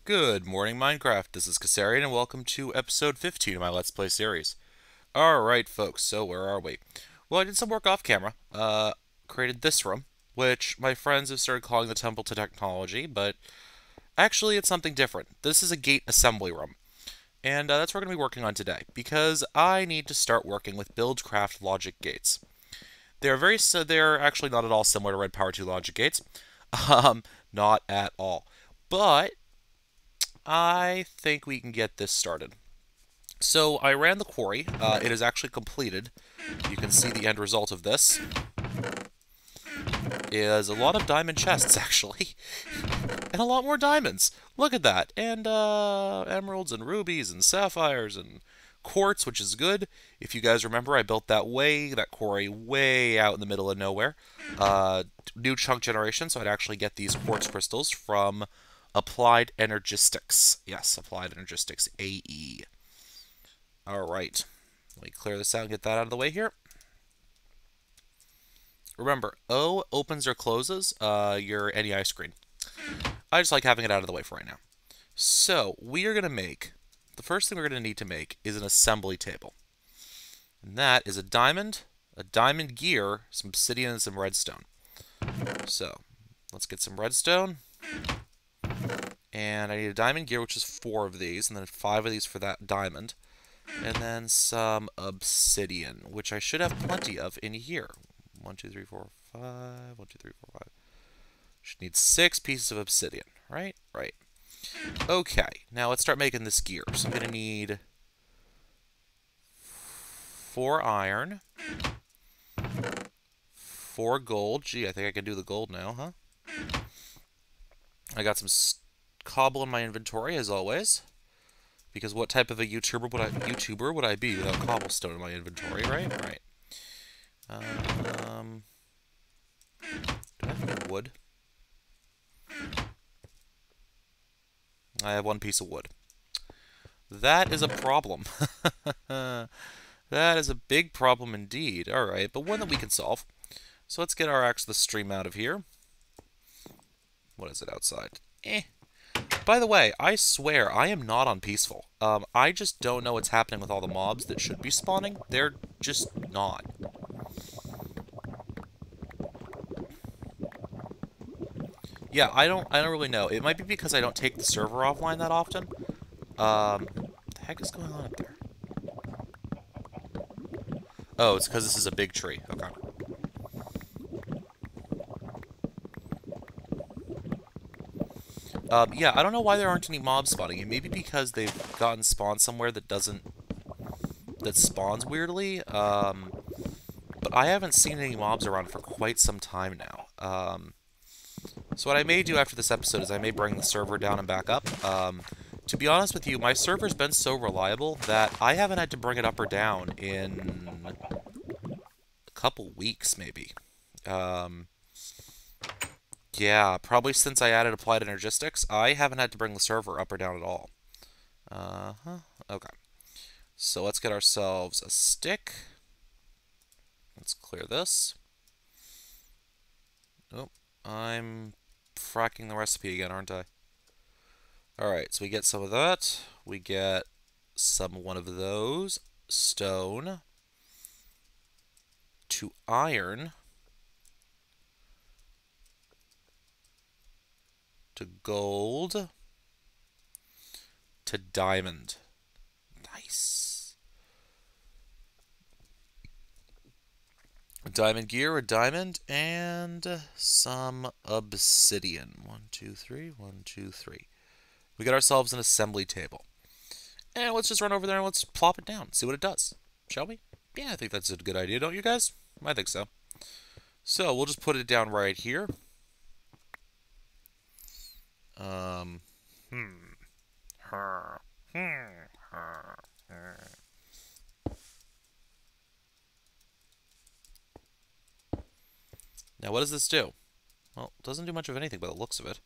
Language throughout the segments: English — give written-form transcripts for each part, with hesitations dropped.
Good morning, Minecraft. This is Keserian, and welcome to episode 15 of my Let's Play series. Alright, folks, so where are we? Well, I did some work off camera. Created this room, which my friends have started calling the Temple to Technology, but actually it's something different. This is a gate assembly room, and that's what we're going to be working on today, because I need to start working with Buildcraft logic gates. They're actually not at all similar to Red Power 2 logic gates. Not at all. But I think we can get this started. So I ran the quarry. It is actually completed. You can see the end result of this. Is a lot of diamond chests, actually. And a lot more diamonds. Look at that. And emeralds and rubies and sapphires and quartz, which is good. If you guys remember, I built that quarry way out in the middle of nowhere. New chunk generation, so I'd actually get these quartz crystals from Applied Energistics. Yes, Applied Energistics, AE. Alright. Let me clear this out and get that out of the way here. Remember, O opens or closes your NEI screen. I just like having it out of the way for right now. So, we are going to make, the first thing we're going to need to make is an assembly table. And that is a diamond gear, some obsidian, and some redstone. So, let's get some redstone. And I need a diamond gear, which is 4 of these, and then 5 of these for that diamond. And then some obsidian, which I should have plenty of in here. 1, 2, 3, 4, 5. 1, 2, 3, 4, 5. Should need 6 pieces of obsidian, right? Right. Okay, now let's start making this gear. So I'm going to need 4 iron, 4 gold. Gee, I think I can do the gold now, huh? I got some cobble in my inventory, as always. Because what type of a YouTuber would I be without cobblestone in my inventory, right? Right. Do I have any wood? I have 1 piece of wood. That is a problem. That is a big problem indeed. Alright, but one that we can solve. So let's get our axe the stream out of here. What is it outside? By the way, I swear, I am not on peaceful. I just don't know what's happening with all the mobs that should be spawning. They're just not. Yeah, I don't really know. It might be because I don't take the server offline that often. What the heck is going on up there? Oh, it's because this is a big tree. Okay. Yeah, I don't know why there aren't any mobs spawning. It may be because they've gotten spawned somewhere that spawns weirdly. But I haven't seen any mobs around for quite some time now. So what I may do after this episode is I may bring the server down and back up. To be honest with you, my server's been so reliable that I haven't had to bring it up or down in a couple weeks, maybe. Yeah, probably since I added Applied Energistics, I haven't had to bring the server up or down at all. Okay. So let's get ourselves a stick. Let's clear this. Oh, I'm fracking the recipe again, aren't I? Alright, so we get some of that. We get one of those. Stone. To iron. To gold. To diamond. Nice. A diamond gear, a diamond, and some obsidian. 1, 2, 3, 1, 2, 3. We got ourselves an assembly table. And let's just run over there and let's plop it down, see what it does. Shall we? Yeah, I think that's a good idea, don't you guys? I think so. So, we'll just put it down right here. Now, what does this do? Well, it doesn't do much of anything by the looks of it.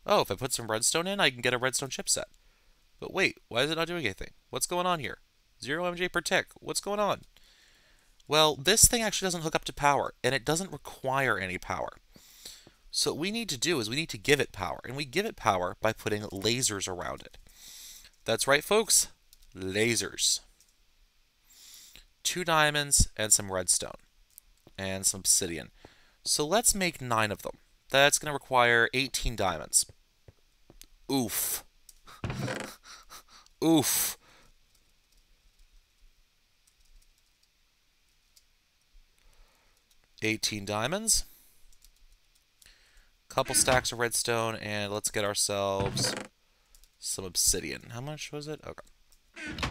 Oh, if I put some redstone in, I can get a redstone chipset. But wait, why is it not doing anything? What's going on here? 0 MJ per tick. What's going on? Well, this thing actually doesn't hook up to power, and it doesn't require any power. So what we need to do is we need to give it power, and we give it power by putting lasers around it. That's right, folks. Lasers. 2 diamonds and some redstone and some obsidian. So let's make 9 of them. That's going to require 18 diamonds. Oof. Oof. $18 diamonds. Couple stacks of redstone, and let's get ourselves some obsidian. How much was it? Okay.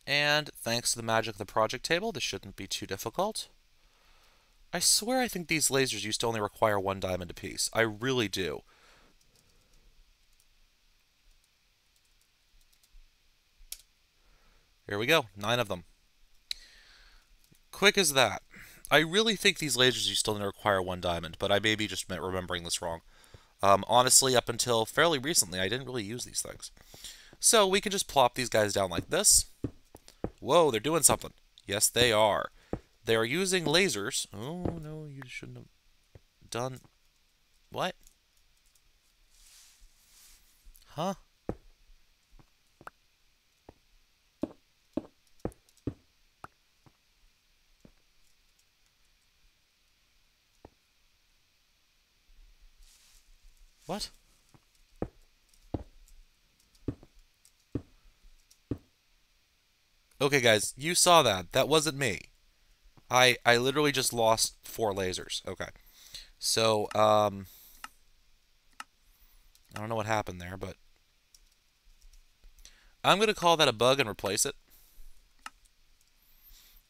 And thanks to the magic of the project table, this shouldn't be too difficult. I swear I think these lasers used to only require 1 diamond apiece. I really do. Here we go, 9 of them. Quick as that. I really think these lasers used to only require 1 diamond, but I may be just remembering this wrong. Honestly, up until fairly recently, I didn't really use these things. So we can just plop these guys down like this. Whoa, they're doing something. Yes, they are. They are using lasers. Oh, no, you shouldn't have done... What? Huh? What? Okay, guys, you saw that. That wasn't me. I literally just lost 4 lasers. Okay. So, I don't know what happened there, but I'm going to call that a bug and replace it.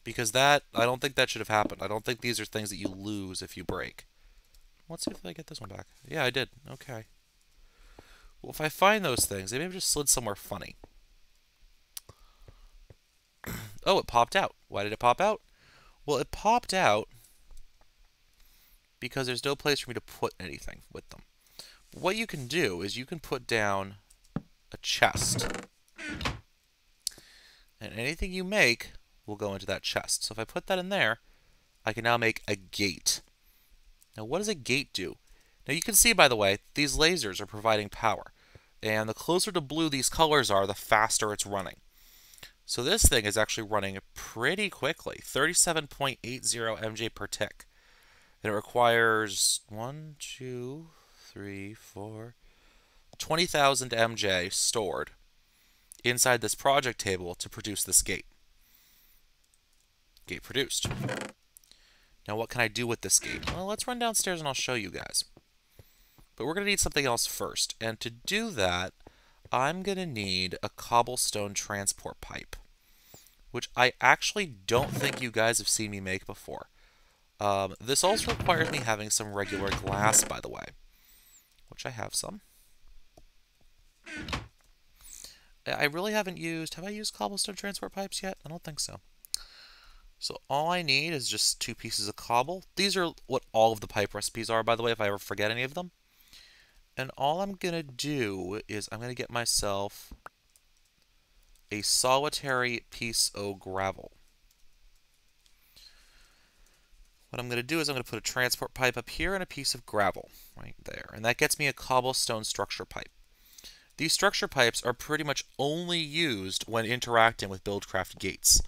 Because I don't think that should have happened. I don't think these are things that you lose if you break. Let's see if I get this one back. Yeah, I did. Okay. Well, if I find those things, they may have just slid somewhere funny. Oh, it popped out. Why did it pop out? Well, it popped out because there's no place for me to put anything with them. But what you can do is you can put down a chest. And anything you make will go into that chest. So if I put that in there, I can now make a gate. Now, what does a gate do? Now, you can see, by the way, these lasers are providing power. And the closer to blue these colors are, the faster it's running. So this thing is actually running pretty quickly, 37.80 MJ per tick. And it requires 1, 2, 3, 4, 20,000 MJ stored inside this project table to produce this gate. Gate produced. Now what can I do with this gate? Well, let's run downstairs and I'll show you guys. But we're going to need something else first. And to do that, I'm going to need a cobblestone transport pipe, which I actually don't think you guys have seen me make before. This also requires me having some regular glass, by the way, which I have some. I really haven't used... Have I used cobblestone transport pipes yet? I don't think so. So all I need is just 2 pieces of cobble. These are what all of the pipe recipes are, by the way, if I ever forget any of them. And all I'm going to do is I'm going to get myself a solitary piece of gravel. What I'm going to do is I'm going to put a transport pipe up here and a piece of gravel right there. And that gets me a cobblestone structure pipe. These structure pipes are pretty much only used when interacting with Buildcraft gates.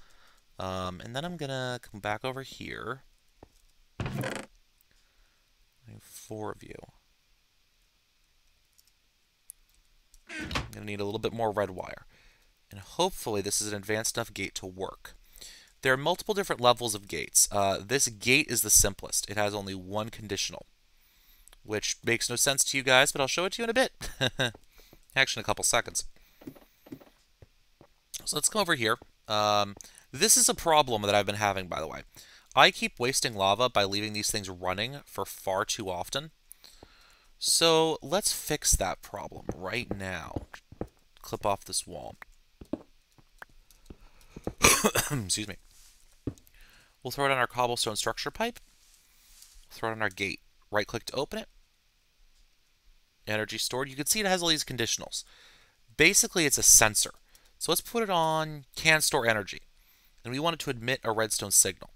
And then I'm going to come back over here. I have 4 of you. I'm going to need a little bit more red wire. And hopefully this is an advanced enough gate to work. There are multiple different levels of gates. This gate is the simplest. It has only 1 conditional, which makes no sense to you guys, but I'll show it to you in a bit. Actually, in a couple seconds. So let's come over here. This is a problem that I've been having, by the way. I keep wasting lava by leaving these things running for far too often. So let's fix that problem right now. Clip off this wall. Excuse me. We'll throw it on our cobblestone structure pipe. Throw it on our gate. Right-click to open it. Energy stored. You can see it has all these conditionals. Basically, it's a sensor. So let's put it on can store energy. And we want it to emit a redstone signal.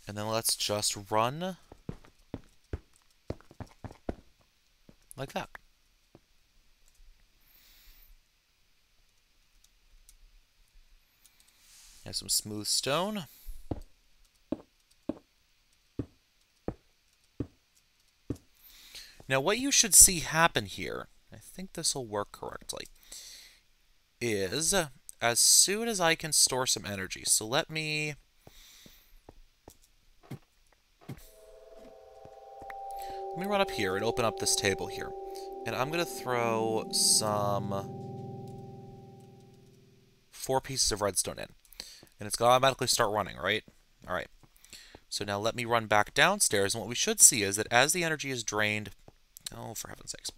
And then let's just run like that. Have some smooth stone. Now what you should see happen here, I think this will work correctly, is as soon as I can store some energy. So let me run up here and open up this table here. And I'm going to throw some 4 pieces of redstone in. And it's going to automatically start running, right? Alright. So now let me run back downstairs, and what we should see is that as the energy is drained... Oh, for heaven's sakes.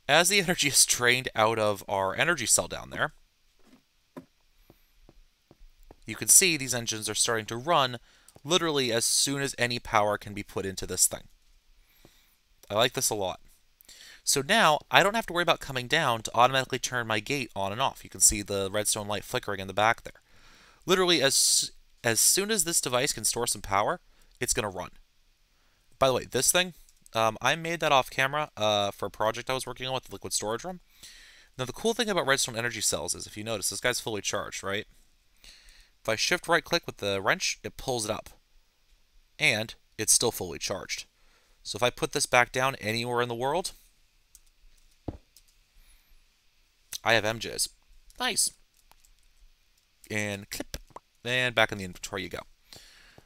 As the energy is drained out of our energy cell down there, you can see these engines are starting to run literally as soon as any power can be put into this thing. I like this a lot. So now, I don't have to worry about coming down to automatically turn my gate on and off. You can see the redstone light flickering in the back there. Literally, as soon as this device can store some power, it's going to run. By the way, this thing, I made that off camera for a project I was working on with the liquid storage room. Now, the cool thing about redstone energy cells is, if you notice, this guy's fully charged, right? If I shift right-click with the wrench, it pulls it up. And it's still fully charged. So if I put this back down anywhere in the world, I have MJs. Nice. And clip. And back in the inventory you go.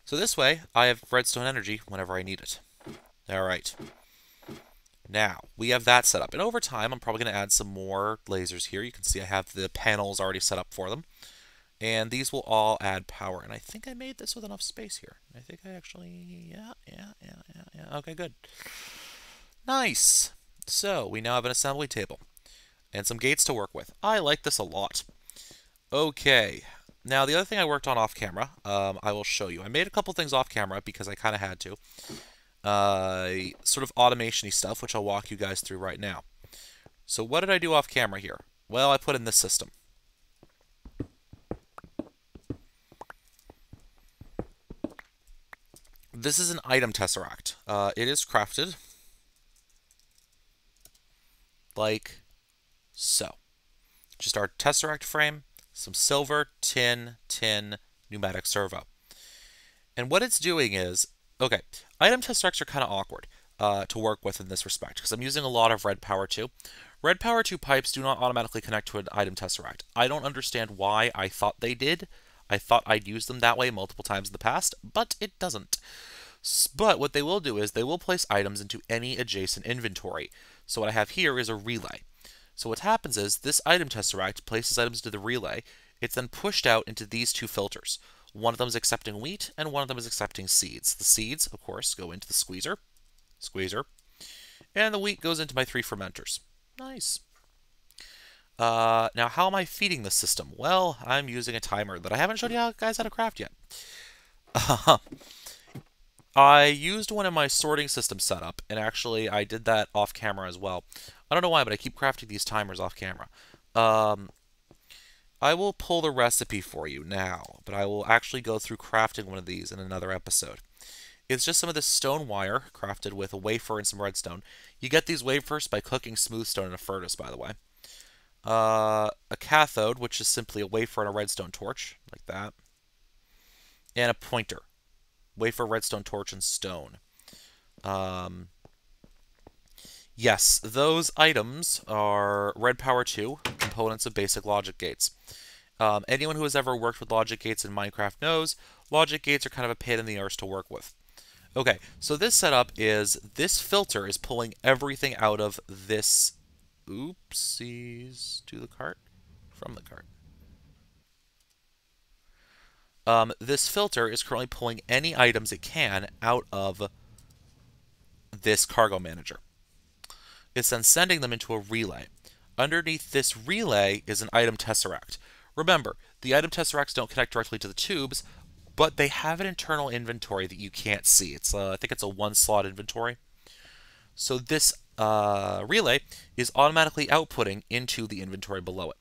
So this way, I have redstone energy whenever I need it. Alright. Now, we have that set up. And over time, I'm probably going to add some more lasers here. You can see I have the panels already set up for them. And these will all add power. And I think I made this with enough space here. I think I actually... Yeah. Okay, good. Nice. So, we now have an assembly table. And some gates to work with. I like this a lot. Okay. Now, the other thing I worked on off camera, I will show you. I made a couple things off camera because I kind of had to. Sort of automation-y stuff, which I'll walk you guys through right now. So what did I do off camera here? Well, I put in this system. This is an item tesseract. It is crafted like so. Just our tesseract frame, some silver, tin, pneumatic servo. And what it's doing is, okay, item tesseracts are kind of awkward to work with in this respect, because I'm using a lot of red power 2. Red power 2 pipes do not automatically connect to an item tesseract. I don't understand why. I thought they did. I thought I'd used them that way multiple times in the past, but it doesn't. But what they will do is they will place items into any adjacent inventory. So what I have here is a relay. So what happens is this item tesseract places items into the relay. It's then pushed out into these two filters. One of them is accepting wheat, and one of them is accepting seeds. The seeds, of course, go into the squeezer, and the wheat goes into my 3 fermenters. Nice. Now, how am I feeding this system? Well, I'm using a timer that I haven't showed you guys how to craft yet. I used one in my sorting system setup, and actually I did that off camera as well. I don't know why, but I keep crafting these timers off camera. I will pull the recipe for you now, but I will actually go through crafting one of these in another episode. It's just some of this stone wire crafted with a wafer and some redstone. You get these wafers by cooking smooth stone in a furnace, by the way. A cathode, which is simply a wafer and a redstone torch, like that. And a pointer. Wafer, redstone torch, and stone. Yes, those items are red power 2, components of basic logic gates. Anyone who has ever worked with logic gates in Minecraft knows logic gates are kind of a pain in the arse to work with. Okay, so this setup is, this filter is pulling everything out of this, oopsies, to the cart, from the cart. This filter is currently pulling any items it can out of this cargo manager. It's then sending them into a relay. Underneath this relay is an item tesseract. Remember, the item tesseracts don't connect directly to the tubes, but they have an internal inventory that you can't see. It's I think it's a 1-slot inventory. So this relay is automatically outputting into the inventory below it.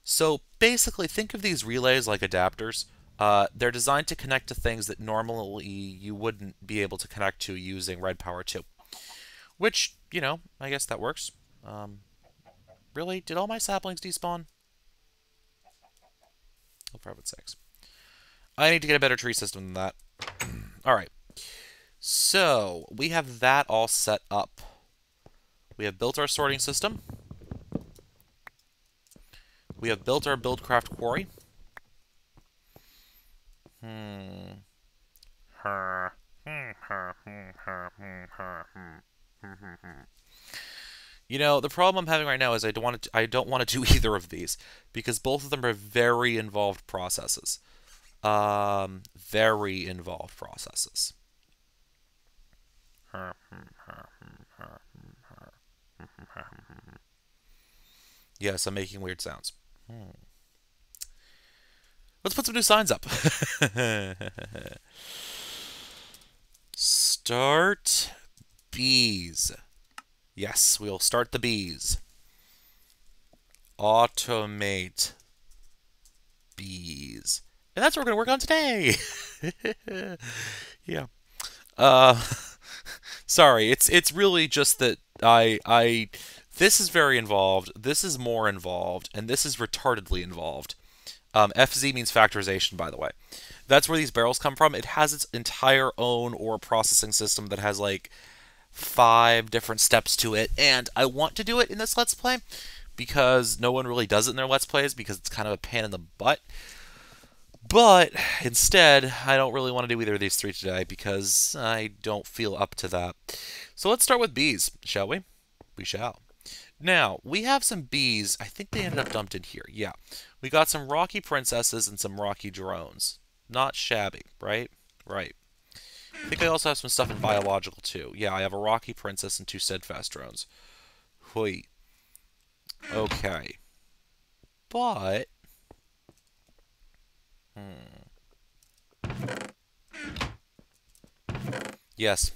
So basically, think of these relays like adapters. They're designed to connect to things that normally you wouldn't be able to connect to using Red Power 2. Which, I guess that works. Um, really? Did all my saplings despawn? Oh, for heaven's sakes. I need to get a better tree system than that. Alright. So, we have that all set up. We have built our sorting system. We have built our Buildcraft quarry. The problem I'm having right now is I don't want to do either of these because both of them are very involved processes. Very involved processes. Yes, I'm making weird sounds. Let's put some new signs up. Start bees. Yes, we'll start the bees. Automate bees. And that's what we're going to work on today. Yeah. Uh, sorry, it's really just that this is very involved, this is more involved, and this is retardedly involved. FZ means factorization, by the way. That's where these barrels come from. It has its entire own ore processing system that has like 5 different steps to it, and I want to do it in this Let's Play because no one really does it in their Let's Plays because it's kind of a pain in the butt. But instead, I don't really want to do either of these 3 today because I don't feel up to that. So let's start with bees, shall we? We shall. Now, we have some bees. I think they ended up dumped in here. Yeah. We got some rocky princesses and some rocky drones. Not shabby, right? Right. I think I also have some stuff in biological, too. Yeah, I have a rocky princess and 2 steadfast drones. Hui. Okay. But... Yes.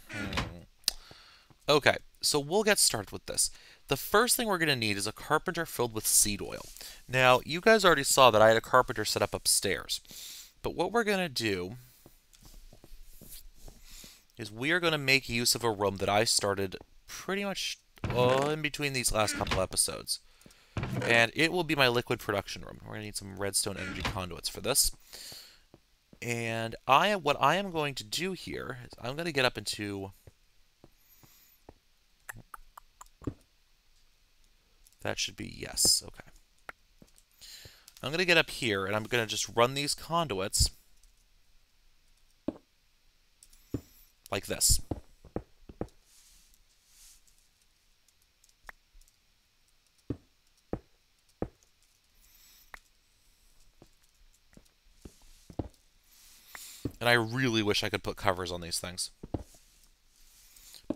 Okay, so we'll get started with this. The first thing we're going to need is a carpenter filled with seed oil. Now, you guys already saw that I had a carpenter set up upstairs. But what we're going to do is we are going to make use of a room that I started pretty much in between these last couple episodes. And it will be my liquid production room. We're going to need some redstone energy conduits for this. And what I am going to do here is I'm going to get up into... That should be yes. Okay. I'm going to get up here, and I'm going to just run these conduits like this. And I really wish I could put covers on these things.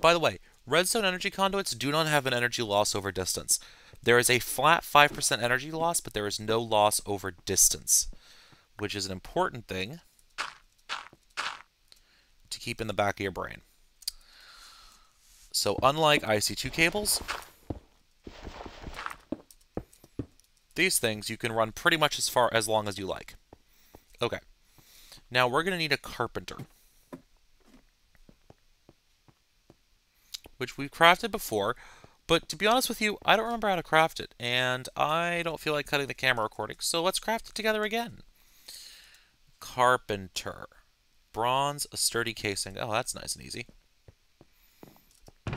By the way, redstone energy conduits do not have an energy loss over distance. There is a flat 5% energy loss, but there is no loss over distance, which is an important thing to keep in the back of your brain. So unlike IC2 cables, these things you can run pretty much as long as you like. Okay. Now we're going to need a carpenter, which we've crafted before, but to be honest with you, I don't remember how to craft it, and I don't feel like cutting the camera recording, so let's craft it together again. Carpenter. Bronze, a sturdy casing. Oh, that's nice and easy. Do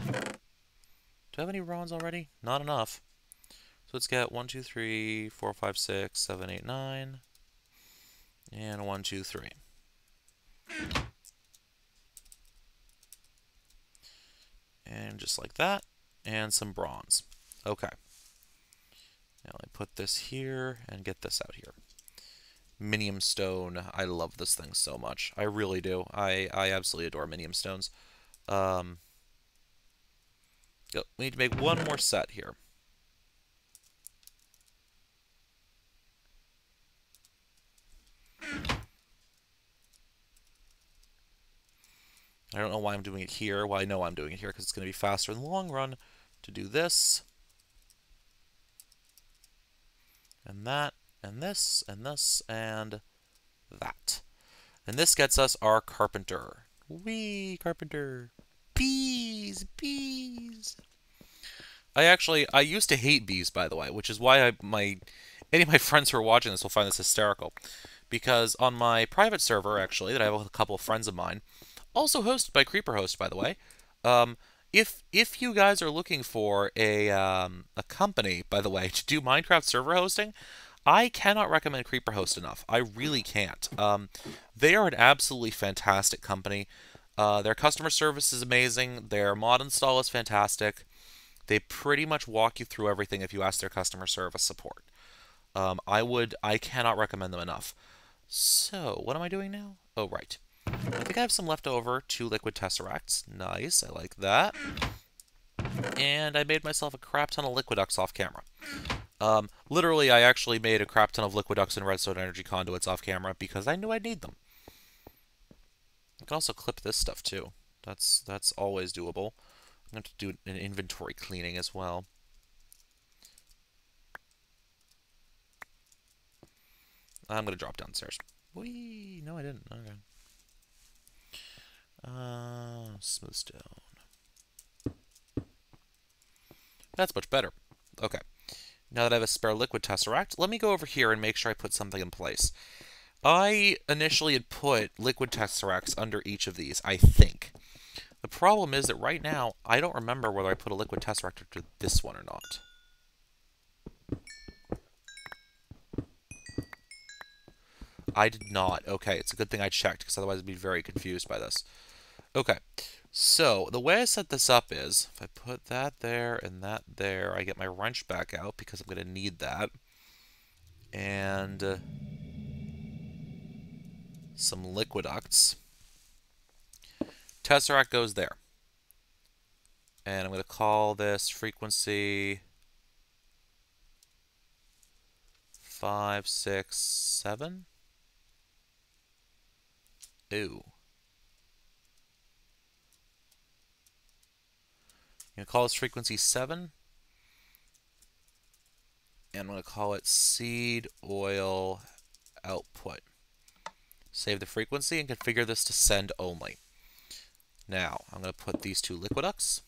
I have any bronze already? Not enough. So let's get 1, 2, 3, 4, 5, 6, 7, 8, 9, and 1, 2, 3. And just like that, and some bronze. Okay. Now I put this here and get this out here. Minium stone. I love this thing so much. I really do. I absolutely adore minium stones. We need to make one more set here. I don't know why I'm doing it here. Well, I know I'm doing it here because it's going to be faster in the long run to do this. And that, and this, and this, and that. And this gets us our carpenter. Whee, carpenter. Bees, bees. I used to hate bees, by the way, which is why any of my friends who are watching this will find this hysterical. Because on my private server, actually, that I have with a couple of friends of mine, also hosted by CreeperHost, by the way, um, if you guys are looking for a company, by the way, to do Minecraft server hosting, I cannot recommend CreeperHost enough. I really can't. They are an absolutely fantastic company. Their customer service is amazing. Their mod install is fantastic. They pretty much walk you through everything if you ask their customer service support. I cannot recommend them enough. So, what am I doing now? Oh, right. I think I have some left over, 2 liquid tesseracts. Nice, I like that. And I made myself a crap ton of liquiducts off camera. Literally, I actually made a crap ton of liquiducts and redstone energy conduits off camera because I knew I'd need them. I can also clip this stuff too. That's always doable. I'm going to do an inventory cleaning as well. I'm going to drop downstairs. Whee! No, I didn't. Okay. Smooth stone. That's much better. Okay. Now that I have a spare liquid tesseract, let me go over here and make sure I put something in place. I initially had put liquid tesseracts under each of these, I think. The problem is that right now, I don't remember whether I put a liquid tesseract under this one or not. I did not. Okay, it's a good thing I checked, because otherwise I'd be very confused by this. Okay, so the way I set this up is, if I put that there and that there, I get my wrench back out, because I'm going to need that. And some liquiducts. Tesseract goes there. And I'm going to call this frequency 5, 6, 7. Ooh. I'm going to call this frequency 7. And I'm going to call it seed oil output. Save the frequency and configure this to send only. Now, I'm going to put these 2 liquiducts.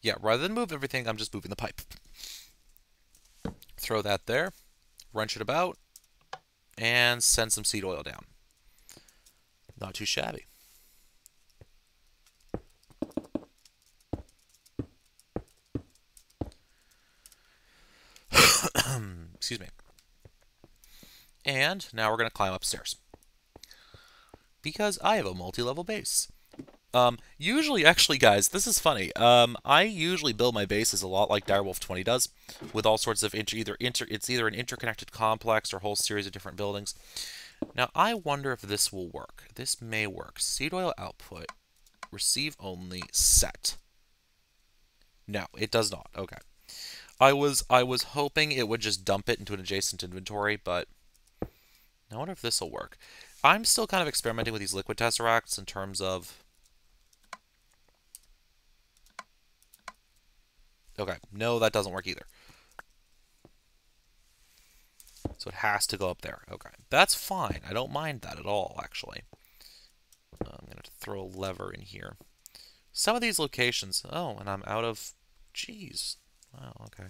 Yeah, rather than move everything, I'm just moving the pipe. Throw that there, wrench it about, and send some seed oil down. Not too shabby. Excuse me. And now we're going to climb upstairs. Because I have a multi-level base. Usually, actually, guys, this is funny. I usually build my bases a lot like Direwolf 20 does, with all sorts of it's either an interconnected complex or a whole series of different buildings. Now, I wonder if this will work. This may work. Seed oil output, receive only, set. No, it does not. Okay. I was hoping it would just dump it into an adjacent inventory, but I wonder if this will work. I'm still kind of experimenting with these liquid tesseracts in terms of... Okay, no, that doesn't work either. So it has to go up there. Okay, that's fine. I don't mind that at all, actually. I'm going to throw a lever in here. Some of these locations... Oh, and I'm out of... Jeez. Wow, okay.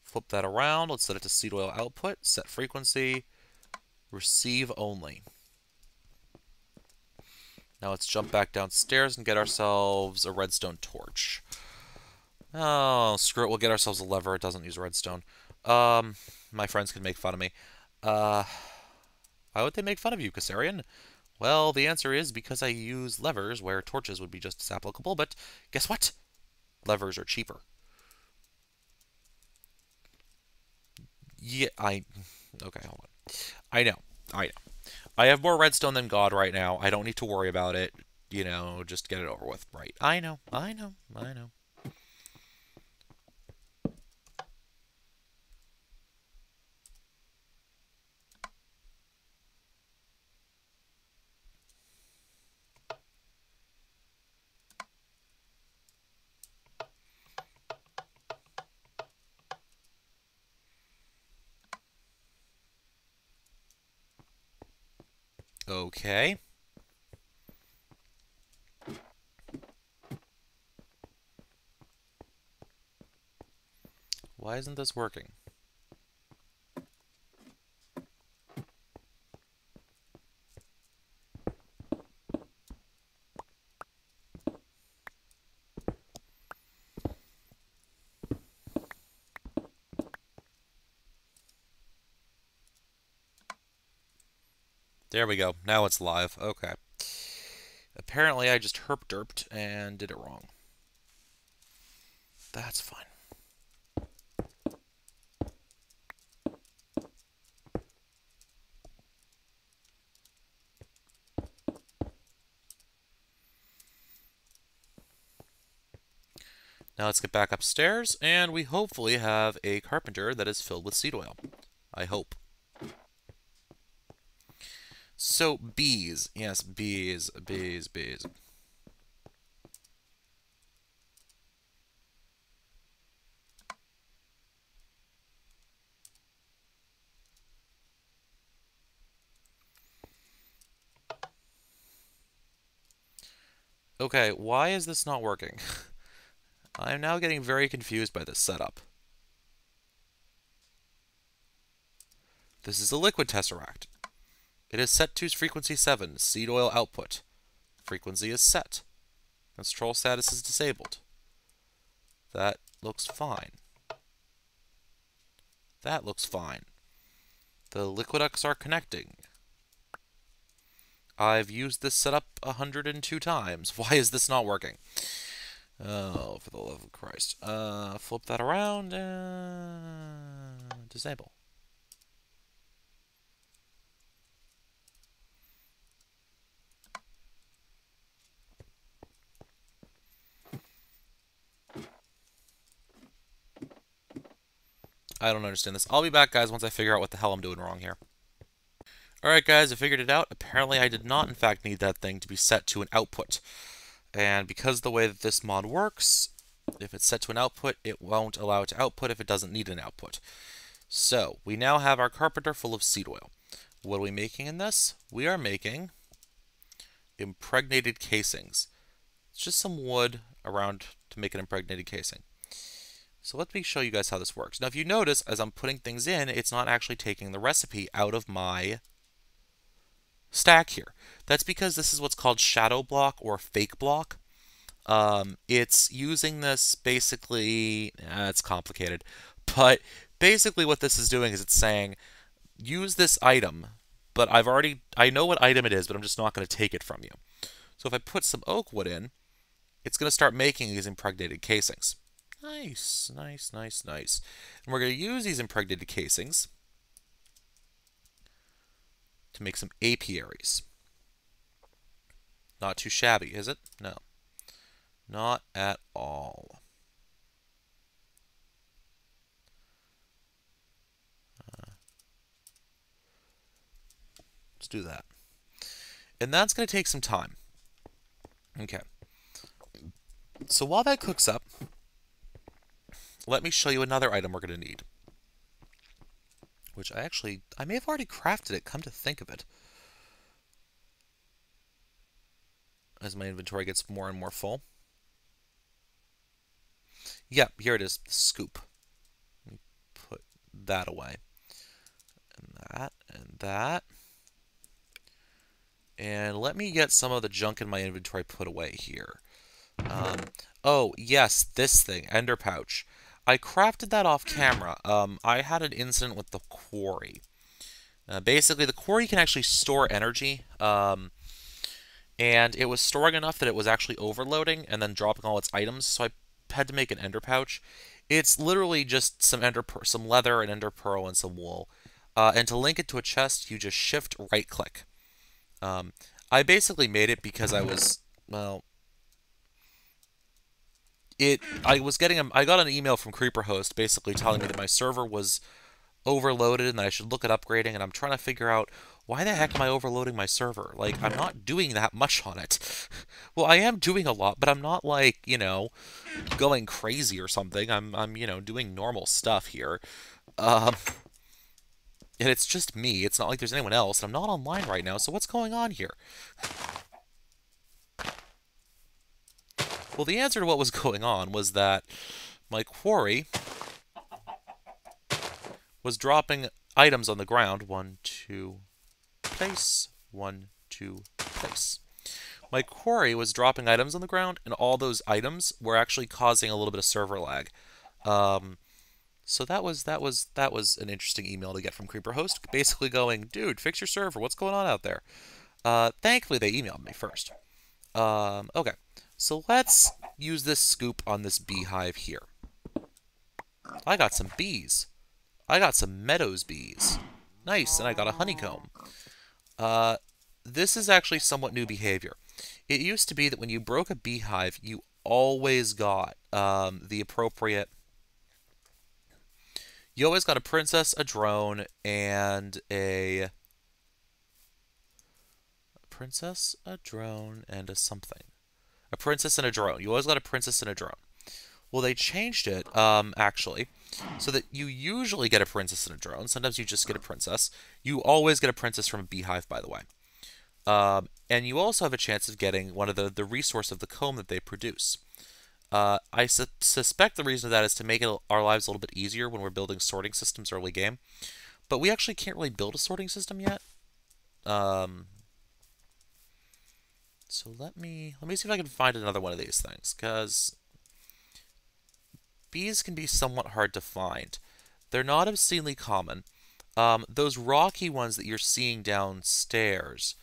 Flip that around. Let's set it to seed oil output. Set frequency. Receive only. Now let's jump back downstairs and get ourselves a redstone torch. Oh, screw it. We'll get ourselves a lever. It doesn't use redstone. My friends can make fun of me. Why would they make fun of you, Keserian? Well, the answer is because I use levers where torches would be just as applicable, but guess what? Levers are cheaper. Yeah, okay, hold on. I know. I have more redstone than God right now. I don't need to worry about it. You know, just get it over with. Right. I know. Okay. Why isn't this working? There we go. Now it's live. Okay. Apparently I just herp derped and did it wrong. That's fine. Now let's get back upstairs, and we hopefully have a carpenter that is filled with seed oil. I hope. So, bees. Yes, bees, bees, bees. Okay, why is this not working? I'm now getting very confused by this setup. This is a liquid tesseract. It is set to frequency 7, seed oil output. Frequency is set. Control status is disabled. That looks fine. That looks fine. The liquid ducts are connecting. I've used this setup 102 times. Why is this not working? Oh, for the love of Christ. Flip that around and disable. I don't understand this. I'll be back, guys, once I figure out what the hell I'm doing wrong here. Alright, guys, I figured it out. Apparently, I did not, in fact, need that thing to be set to an output. And because the way that this mod works, if it's set to an output, it won't allow it to output if it doesn't need an output. So, we now have our carpenter full of seed oil. What are we making in this? We are making impregnated casings. It's just some wood around to make an impregnated casing. So let me show you guys how this works. Now, if you notice, as I'm putting things in, it's not actually taking the recipe out of my stack here. That's because this is what's called shadow block or fake block. It's using this basically, it's complicated, but basically what this is doing is it's saying, use this item, but I know what item it is, but I'm just not going to take it from you. So if I put some oak wood in, it's going to start making these impregnated casings. Nice, nice, nice, nice. And we're going to use these impregnated casings to make some apiaries. Not too shabby, is it? No. Not at all. Let's do that. And that's going to take some time. Okay. So while that cooks up, let me show you another item we're going to need. Which I may have already crafted it, come to think of it. As my inventory gets more and more full. Yep, here it is, the scoop. Let me put that away. And that, and that. And let me get some of the junk in my inventory put away here. Oh, yes, this thing, Ender Pouch. I crafted that off camera. I had an incident with the quarry. Basically, the quarry can actually store energy, and it was storing enough that it was actually overloading and then dropping all its items, so I had to make an ender pouch. It's literally just some leather, an ender pearl, and some wool. And to link it to a chest, you just shift right-click. I basically made it because I was, well, I got an email from CreeperHost basically telling me that my server was overloaded and that I should look at upgrading, and I'm trying to figure out why the heck am I overloading my server? Like, I'm not doing that much on it. Well, I am doing a lot, but I'm not like, going crazy or something. I'm doing normal stuff here. And it's just me. It's not like there's anyone else. I'm not online right now, so what's going on here? Well, the answer to what was going on was that my quarry was dropping items on the ground. 1, 2, place. 1, 2, place. My quarry was dropping items on the ground, and all those items were actually causing a little bit of server lag. Um, so that was an interesting email to get from CreeperHost, basically going, "Dude, fix your server. What's going on out there?" Thankfully, they emailed me first. Okay, so let's use this scoop on this beehive here. I got some bees. I got some meadows bees. Nice, and I got a honeycomb. Uh, this is actually somewhat new behavior. It used to be that when you broke a beehive, you always got the appropriate. You always got a princess, a drone, and a princess, a drone, and a something. A princess and a drone. You always got a princess and a drone. Well, they changed it, actually, so that you usually get a princess and a drone. Sometimes you just get a princess. You always get a princess from a beehive, by the way. And you also have a chance of getting one of the resource of the comb that they produce. I suspect the reason of that is to make our lives a little bit easier when we're building sorting systems early game. But we actually can't really build a sorting system yet. So let me see if I can find another one of these things, because bees can be somewhat hard to find. They're not obscenely common. Those rocky ones that you're seeing downstairs,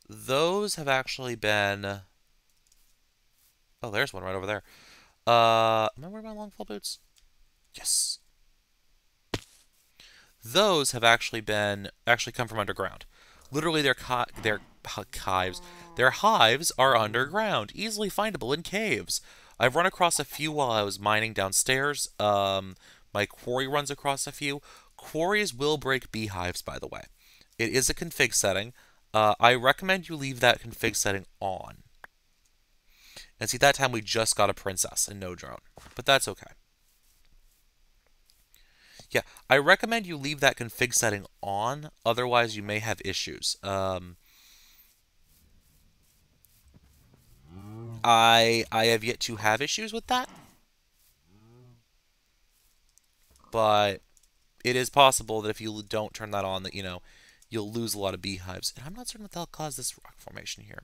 those have actually been... Oh, there's one right over there. Am I wearing my long fall boots? Yes. Those have actually come from underground. Literally, their hives. Their hives are underground, easily findable in caves. I've run across a few while I was mining downstairs. My quarry runs across a few. Quarries will break beehives, by the way. It is a config setting. I recommend you leave that config setting on. And see, that time we just got a princess and no drone. But that's okay. Yeah, I recommend you leave that config setting on. Otherwise, you may have issues. I have yet to have issues with that. But it is possible that if you don't turn that on, that, you'll lose a lot of beehives. And I'm not certain what the hell caused this rock formation here.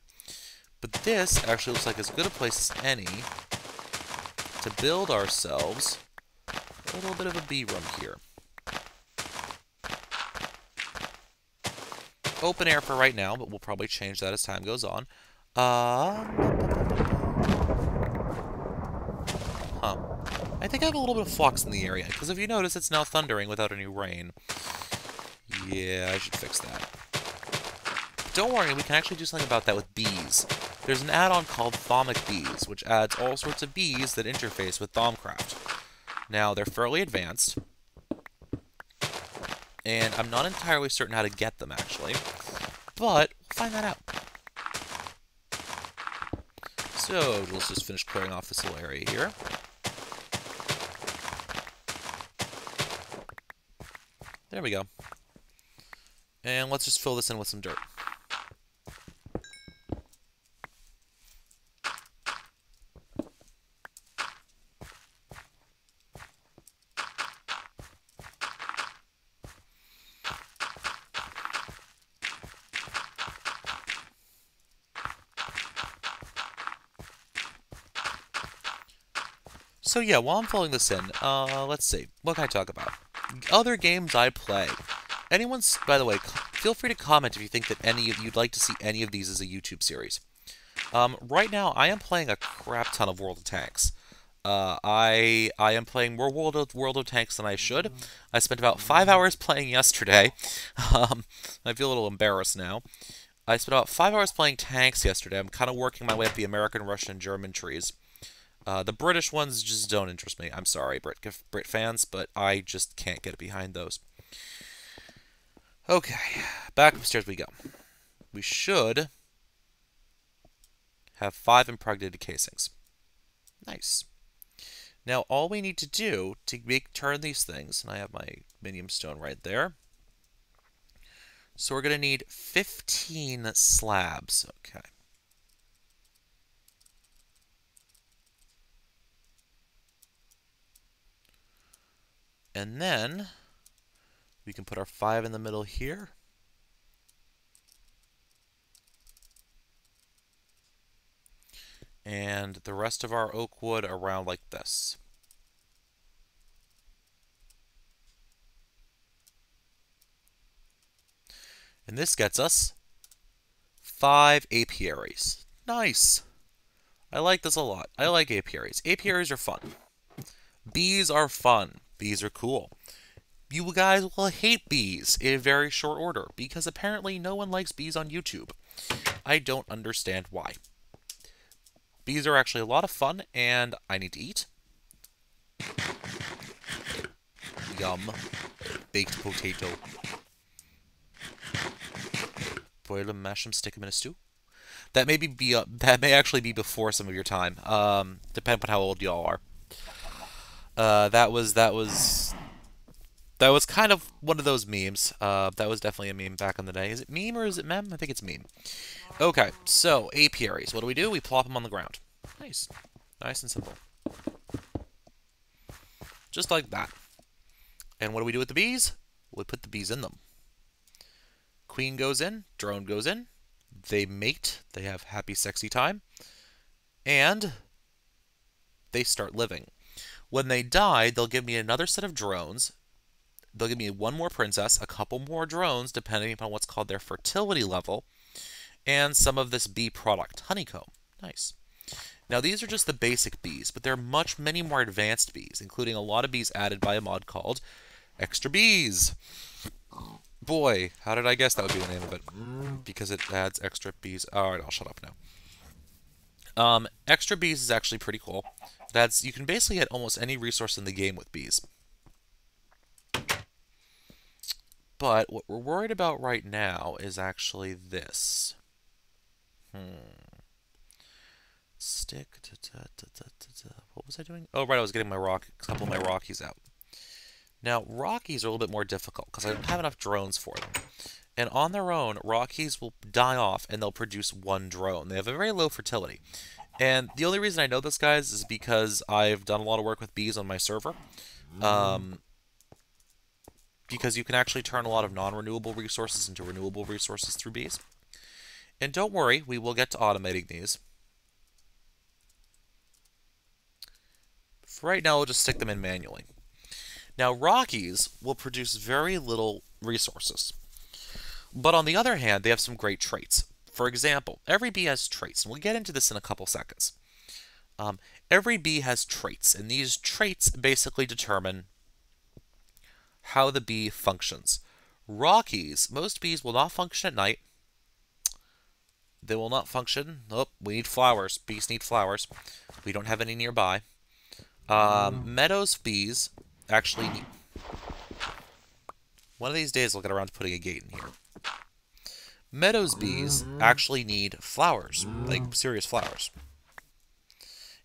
But this actually looks like as good a place as any to build ourselves a little bit of a bee room here. Open air for right now, but we'll probably change that as time goes on. Huh. I think I have a little bit of flux in the area, because if you notice, it's now thundering without any rain. Yeah, I should fix that. But don't worry, we can actually do something about that with bees. There's an add-on called Thaumic Bees, which adds all sorts of bees that interface with Thaumcraft. Now, they're fairly advanced, and I'm not entirely certain how to get them, actually. But we'll find that out. So, let's just finish clearing off this little area here. There we go. And let's just fill this in with some dirt. So yeah, while I'm filling this in, let's see. What can I talk about? Other games I play. By the way, feel free to comment if you think that you'd like to see any of these as a YouTube series. Right now, I am playing a crap ton of World of Tanks. I am playing more World of Tanks than I should. I spent about 5 hours playing yesterday. I feel a little embarrassed now. I spent about 5 hours playing tanks yesterday. I'm kind of working my way up the American, Russian, and German trees. The British ones just don't interest me. I'm sorry, Brit fans, but I just can't get behind those. Okay, back upstairs we go. We should have 5 impregnated casings. Nice. Now, all we need to do to turn these things, and I have my minium stone right there. So we're going to need 15 slabs. Okay. And then we can put our 5 in the middle here. And the rest of our oak wood around like this. And this gets us 5 apiaries. Nice. I like this a lot. I like apiaries. Apiaries are fun. Bees are fun. Bees are cool. You guys will hate bees in very short order because apparently no one likes bees on YouTube. I don't understand why. Bees are actually a lot of fun, and I need to eat. Yum. Baked potato. Boil them, mash them, stick them in a stew. That may actually be before some of your time. Depending on how old y'all are. That was kind of one of those memes. That was definitely a meme back in the day. Is it meme or is it mem? I think it's meme. Okay, so apiaries. What do? We plop them on the ground. Nice. Nice and simple. Just like that. And what do we do with the bees? We put the bees in them. Queen goes in, drone goes in. They mate. They have happy, sexy time. And they start living. When they die, they'll give me another set of drones. They'll give me one more princess, a couple more drones, depending upon what's called their fertility level, and some of this bee product, honeycomb. Nice. Now, these are just the basic bees, but there are many more advanced bees, including a lot of bees added by a mod called Extra Bees. Boy, how did I guess that would be the name of it? Because it adds extra bees. Alright, I'll shut up now. Extra Bees is actually pretty cool. You can basically get almost any resource in the game with bees. But what we're worried about right now is actually this. Stick. What was I doing? Oh, right, I was getting a couple of my Rockies out. Now, Rockies are a little bit more difficult because I don't have enough drones for them. And on their own, Rockies will die off and they'll produce one drone. They have a very low fertility. And the only reason I know this, guys, is because I've done a lot of work with bees on my server. Because you can actually turn a lot of non-renewable resources into renewable resources through bees. And don't worry, we will get to automating these. For right now, we'll just stick them in manually. Now, Rockies will produce very little resources. But on the other hand, they have some great traits. For example, every bee has traits, and we'll get into this in a couple seconds. Every bee has traits, and these traits basically determine how the bee functions. Rockies, most bees will not function at night. They will not function. Oh, we need flowers. Bees need flowers. We don't have any nearby. Meadows bees actually need... One of these days I'll get around to putting a gate in here. Meadows bees actually need flowers, like serious flowers.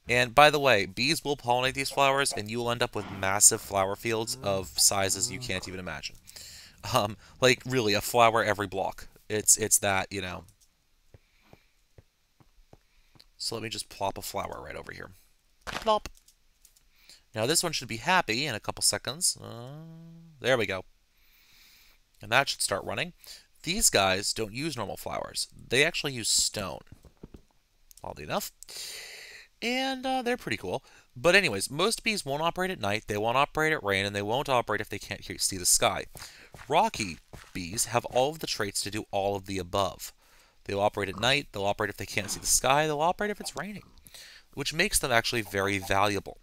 And by the way, bees will pollinate these flowers, and you will end up with massive flower fields of sizes you can't even imagine. Like really, a flower every block. It's that, you know. So let me just plop a flower right over here. Plop. Now this one should be happy in a couple seconds. There we go. And that should start running. These guys don't use normal flowers. They actually use stone. Oddly enough. And they're pretty cool. But anyways, most bees won't operate at night, they won't operate at rain, and they won't operate if they can't see the sky. Rocky bees have all of the traits to do all of the above. They'll operate at night, they'll operate if they can't see the sky, they'll operate if it's raining. Which makes them actually very valuable.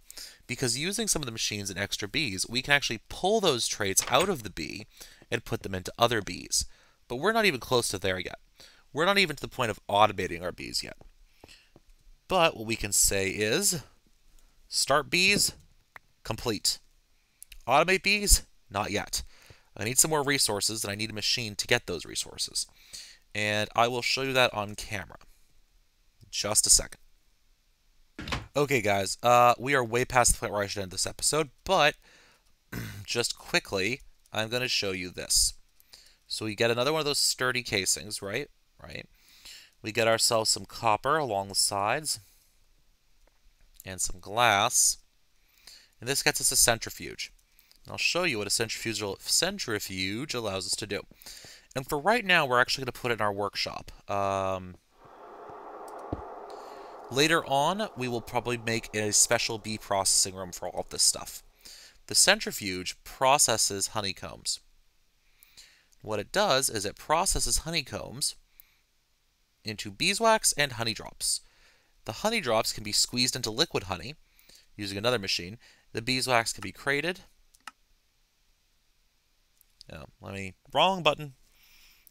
Because using some of the machines in Extra Bees, we can actually pull those traits out of the bee and put them into other bees. But we're not even close to there yet. We're not even to the point of automating our bees yet. But what we can say is, start bees, complete. Automate bees, not yet. I need some more resources, and I need a machine to get those resources. And I will show you that on camera. Just a second. Okay, guys, we are way past the point where I should end this episode, but just quickly, I'm going to show you this. So we get another one of those sturdy casings, right? Right. We get ourselves some copper along the sides and some glass. And this gets us a centrifuge. I'll show you what a centrifuge allows us to do. And for right now, we're actually going to put it in our workshop. Later on, we will probably make a special bee processing room for all of this stuff. The centrifuge processes honeycombs. What it does is it processes honeycombs into beeswax and honey drops. The honey drops can be squeezed into liquid honey using another machine. The beeswax can be crated. Oh, wrong button.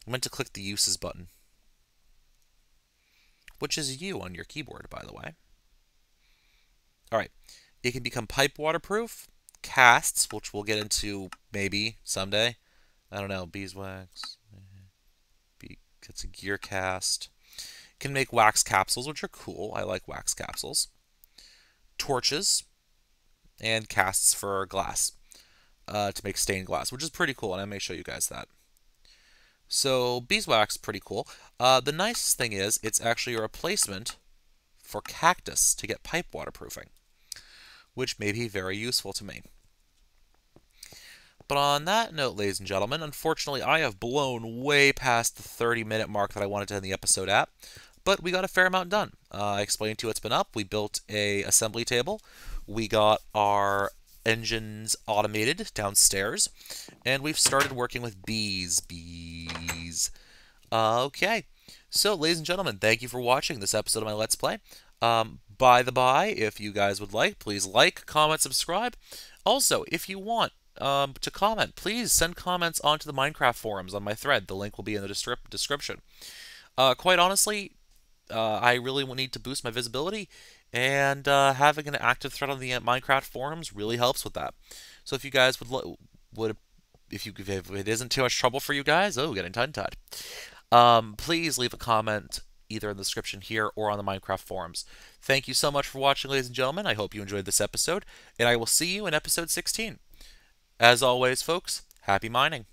I meant to click the uses button, which is U on your keyboard, by the way. All right, it can become pipe waterproof, casts, which we'll get into maybe someday. I don't know, beeswax, gets a gear cast. Can make wax capsules, which are cool. I like wax capsules. Torches and casts for glass to make stained glass, which is pretty cool, and I may show you guys that. So beeswax, pretty cool. The nicest thing is it's actually a replacement for cactus to get pipe waterproofing, which may be very useful to me. But on that note, ladies and gentlemen, unfortunately I have blown way past the 30-minute mark that I wanted to end the episode at, but we got a fair amount done. I explained to you what's been up. We built a assembly table. We got our engines automated downstairs, and we've started working with bees. Okay, so ladies and gentlemen, thank you for watching this episode of my Let's Play. By the by, if you guys would like, please like, comment, subscribe. Also, if you want to comment, please send comments onto the Minecraft forums on my thread. The link will be in the description. Quite honestly, I really need to boost my visibility, and having an active thread on the Minecraft forums really helps with that. So if you guys if it isn't too much trouble for you guys, getting tongue-tied, please leave a comment either in the description here or on the Minecraft forums. Thank you so much for watching, ladies and gentlemen. I hope you enjoyed this episode, and I will see you in episode 16. As always, folks, happy mining.